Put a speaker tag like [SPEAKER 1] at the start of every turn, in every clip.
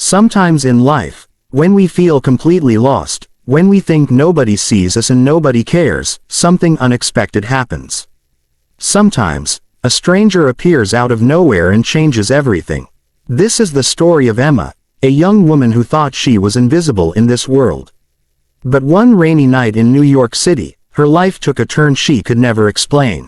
[SPEAKER 1] Sometimes in life, when we feel completely lost, when we think nobody sees us and nobody cares, something unexpected happens. Sometimes, a stranger appears out of nowhere and changes everything. This is the story of Emma, a young woman who thought she was invisible in this world. But one rainy night in New York City, her life took a turn she could never explain.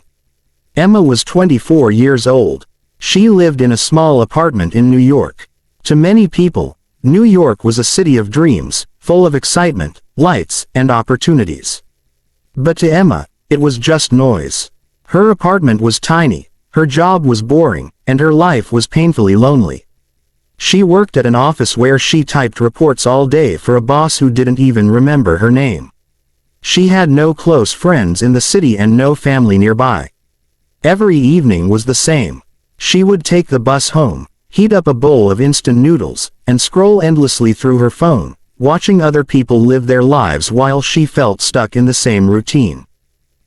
[SPEAKER 1] Emma was 24 years old. She lived in a small apartment in New York. To many people, New York was a city of dreams, full of excitement, lights, and opportunities. But to Emma, it was just noise. Her apartment was tiny, her job was boring, and her life was painfully lonely. She worked at an office where she typed reports all day for a boss who didn't even remember her name. She had no close friends in the city and no family nearby. Every evening was the same. She would take the bus home, heat up a bowl of instant noodles, and scroll endlessly through her phone, watching other people live their lives while she felt stuck in the same routine.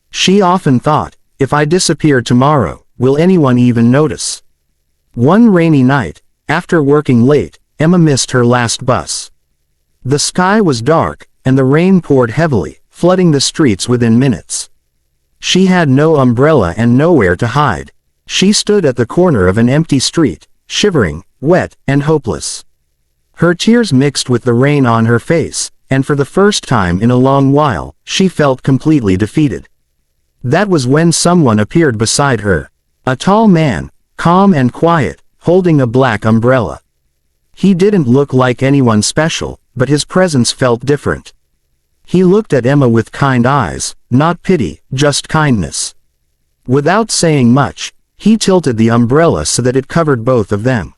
[SPEAKER 1] She often thought, if I disappear tomorrow, will anyone even notice? One rainy night, after working late, Emma missed her last bus. The sky was dark, and the rain poured heavily, flooding the streets within minutes. She had no umbrella and nowhere to hide. She stood at the corner of an empty street, shivering, wet, and hopeless. Her tears mixed with the rain on her face, and for the first time in a long while, she felt completely defeated. That was when someone appeared beside her. A tall man, calm and quiet, holding a black umbrella. He didn't look like anyone special, but his presence felt different. He looked at Emma with kind eyes, not pity, just kindness. Without saying much, he tilted the umbrella so that it covered both of them.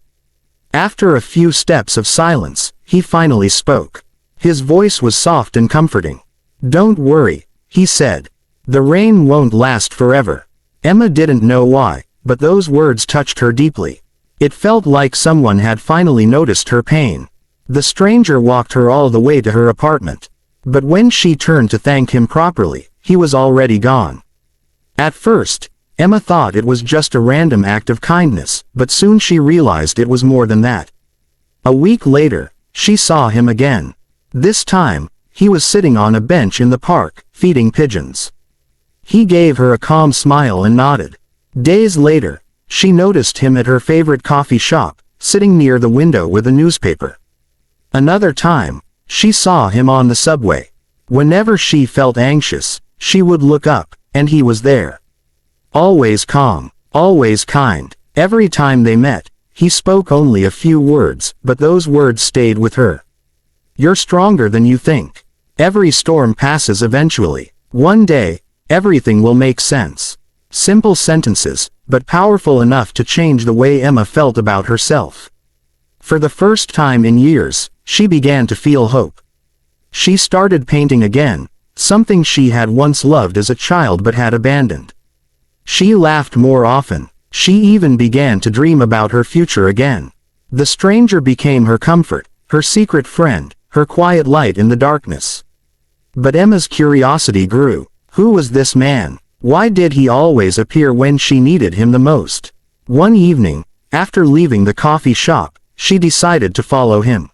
[SPEAKER 1] After a few steps of silence, he finally spoke. His voice was soft and comforting. "Don't worry," he said. "The rain won't last forever." Emma didn't know why, but those words touched her deeply. It felt like someone had finally noticed her pain. The stranger walked her all the way to her apartment. But when she turned to thank him properly, he was already gone. At first, Emma thought it was just a random act of kindness, but soon she realized it was more than that. A week later, she saw him again. This time, he was sitting on a bench in the park, feeding pigeons. He gave her a calm smile and nodded. Days later, she noticed him at her favorite coffee shop, sitting near the window with a newspaper. Another time, she saw him on the subway. Whenever she felt anxious, she would look up, and he was there. Always calm, always kind. Every time they met, he spoke only a few words, but those words stayed with her. "You're stronger than you think. Every storm passes eventually. One day, everything will make sense." Simple sentences, but powerful enough to change the way Emma felt about herself. For the first time in years, she began to feel hope. She started painting again, something she had once loved as a child but had abandoned. She laughed more often. She even began to dream about her future again. The stranger became her comfort, her secret friend, her quiet light in the darkness. But Emma's curiosity grew. Who was this man? Why did he always appear when she needed him the most? One evening, after leaving the coffee shop, she decided to follow him.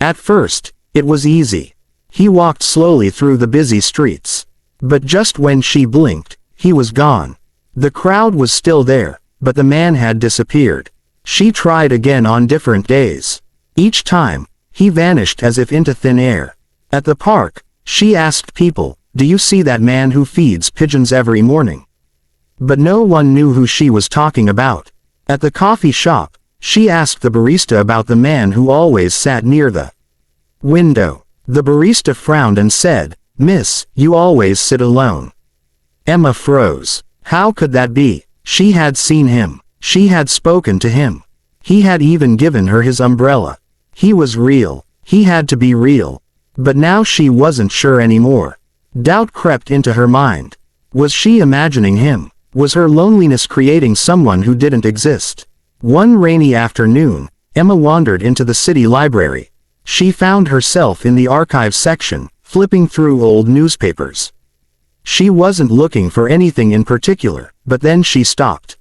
[SPEAKER 1] At first, it was easy. He walked slowly through the busy streets. But just when she blinked, he was gone. The crowd was still there, but the man had disappeared. She tried again on different days. Each time, he vanished as if into thin air. At the park, she asked people, "Do you see that man who feeds pigeons every morning?" But no one knew who she was talking about. At the coffee shop, she asked the barista about the man who always sat near the window. The barista frowned and said, "Miss, you always sit alone." Emma froze. How could that be? She had seen him. She had spoken to him. He had even given her his umbrella. He was real. He had to be real. But now she wasn't sure anymore. Doubt crept into her mind. Was she imagining him? Was her loneliness creating someone who didn't exist? One rainy afternoon, Emma wandered into the city library. She found herself in the archive section, flipping through old newspapers. She wasn't looking for anything in particular, but then she stopped.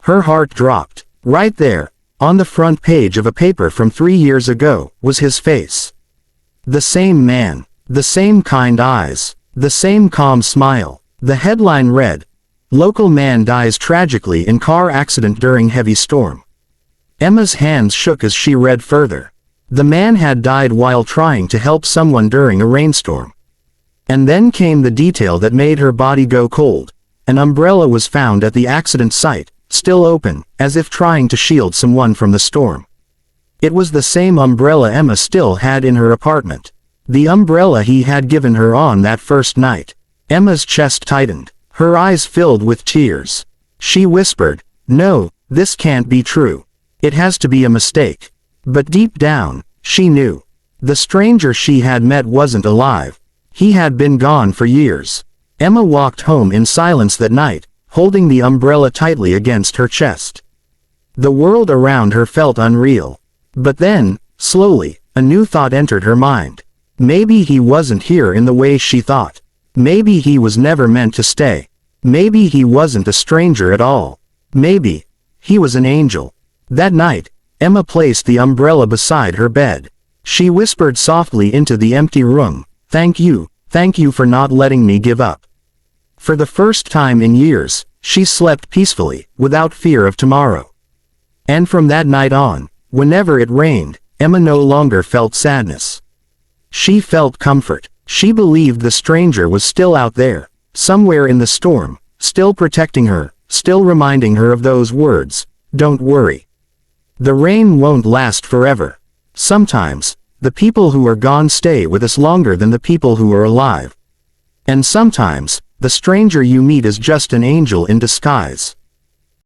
[SPEAKER 1] Her heart dropped. Right there, On the front page of a paper from 3 years ago, was his face. The same man. The same kind eyes. The same calm smile. The headline read, "Local man dies tragically in car accident during heavy storm." Emma's hands shook as she read further. The man had died while trying to help someone during a rainstorm. And then came the detail that made her body go cold. An umbrella was found at the accident site, still open, as if trying to shield someone from the storm. It was the same umbrella Emma still had in her apartment. The umbrella he had given her on that first night. Emma's chest tightened. Her eyes filled with tears. She whispered, "No, this can't be true. It has to be a mistake." But deep down, she knew. The stranger she had met wasn't alive. He had been gone for years. Emma walked home in silence that night, holding the umbrella tightly against her chest. The world around her felt unreal. But then, slowly, a new thought entered her mind. Maybe he wasn't here in the way she thought. Maybe he was never meant to stay. Maybe he wasn't a stranger at all. Maybe he was an angel. That night, Emma placed the umbrella beside her bed. She whispered softly into the empty room, thank you for not letting me give up." For the first time in years, she slept peacefully, without fear of tomorrow. And from that night on, whenever it rained, Emma no longer felt sadness. She felt comfort. She believed the stranger was still out there, somewhere in the storm, still protecting her, still reminding her of those words, "Don't worry. The rain won't last forever." Sometimes, the people who are gone stay with us longer than the people who are alive. And sometimes, the stranger you meet is just an angel in disguise.